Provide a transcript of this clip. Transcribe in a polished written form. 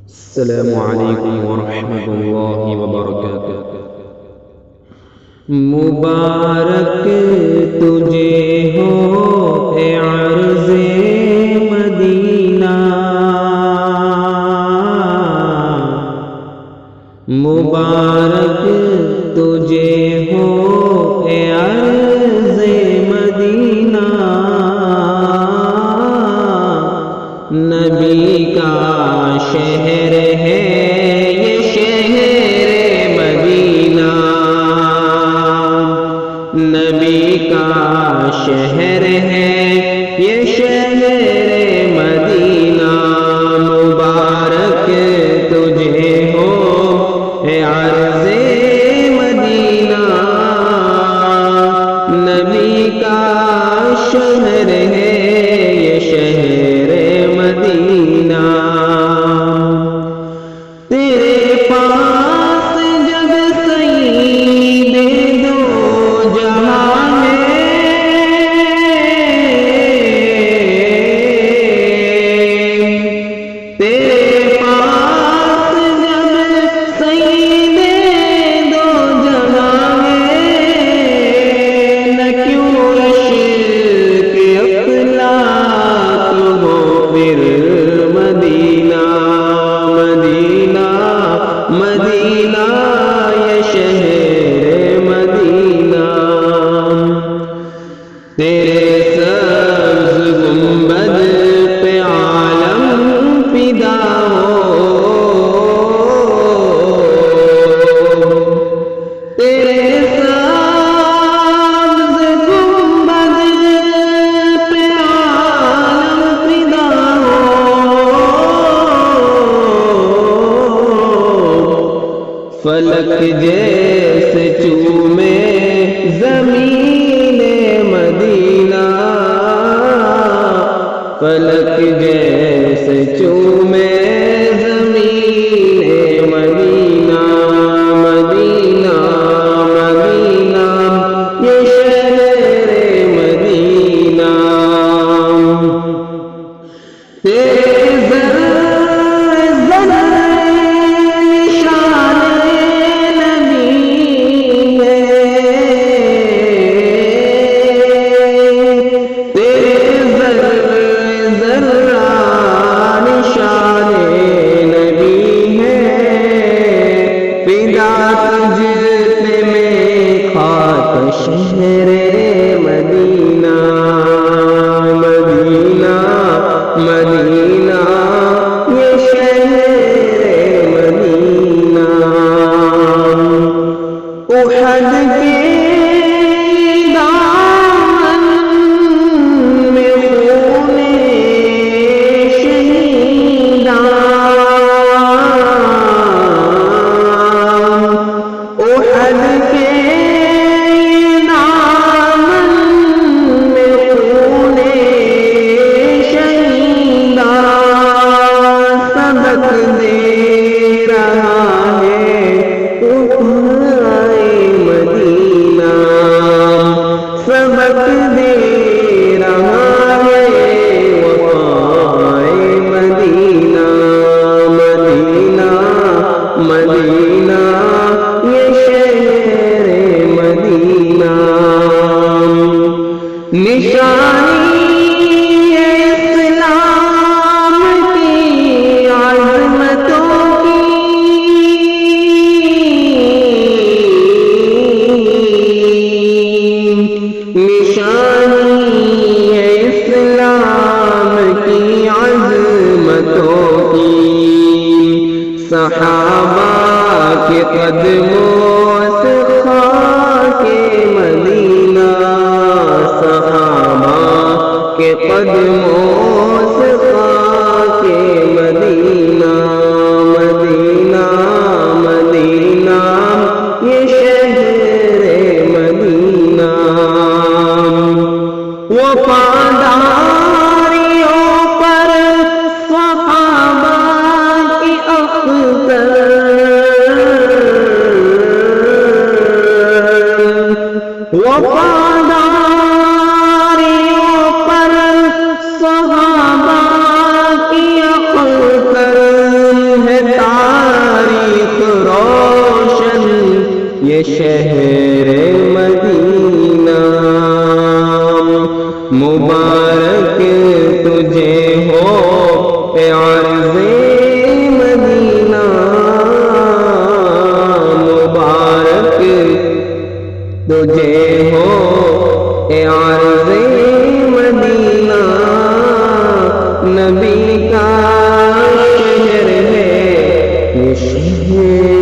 السلام علیکم ورحمۃ اللہ وبرکاتہ۔ مبارک تجھے ہو اے عرض مدینہ، مبارک تجھے ہو اے عرض مدینہ، نبی کا شہر ہے یہ شہر مدینہ، نبی کا شہر ہے یہ شہر مدینہ، مبارک تجھے ہو اے عرض مدینہ، نبی کا شہر ہے یہ شہر مدینہ، تیرے پاس جب سید دو جہاں ہے، تیرے پاس جب سید دو جہاں ہے، نہ کیوں عشق افلاک ہو پھر مدینہ، مدینہ مدینہ یہ شہر مدینہ، تیرے سبز گنبد پہ عالم فدا ہو، تیرے سبز گنبد پہ عالم فدا ہو، فلک جیسے چومے زمین مدینہ، فلک جیسے چومے زمین مدینہ، مدینہ مدینہ یہ شہر مدینہ، تیرے شہر مدینہ، مدینہ مدینہ یہ شہر مدینہ، احد کے دامن میں خون شہیداں، احد کے مدینہ یہ شہر مدینہ، نشانی اسلام کی عظمتوں کی، نشانی اسلام کی عظمتوں کی، صحابہ کے قدموں سے خاک مدینہ، صحابہ کے قدموں سے خاک مدینہ، مدینہ مدینہ یہ شہر مدینہ، وفاداریوں پر صحابہ کی اختر، وفاداریوں پر مبارک تجھے ہو اے عرض مدینہ، مبارک تجھے ہو اے عرض مدینہ، نبی کا شہر ہے یہ شہر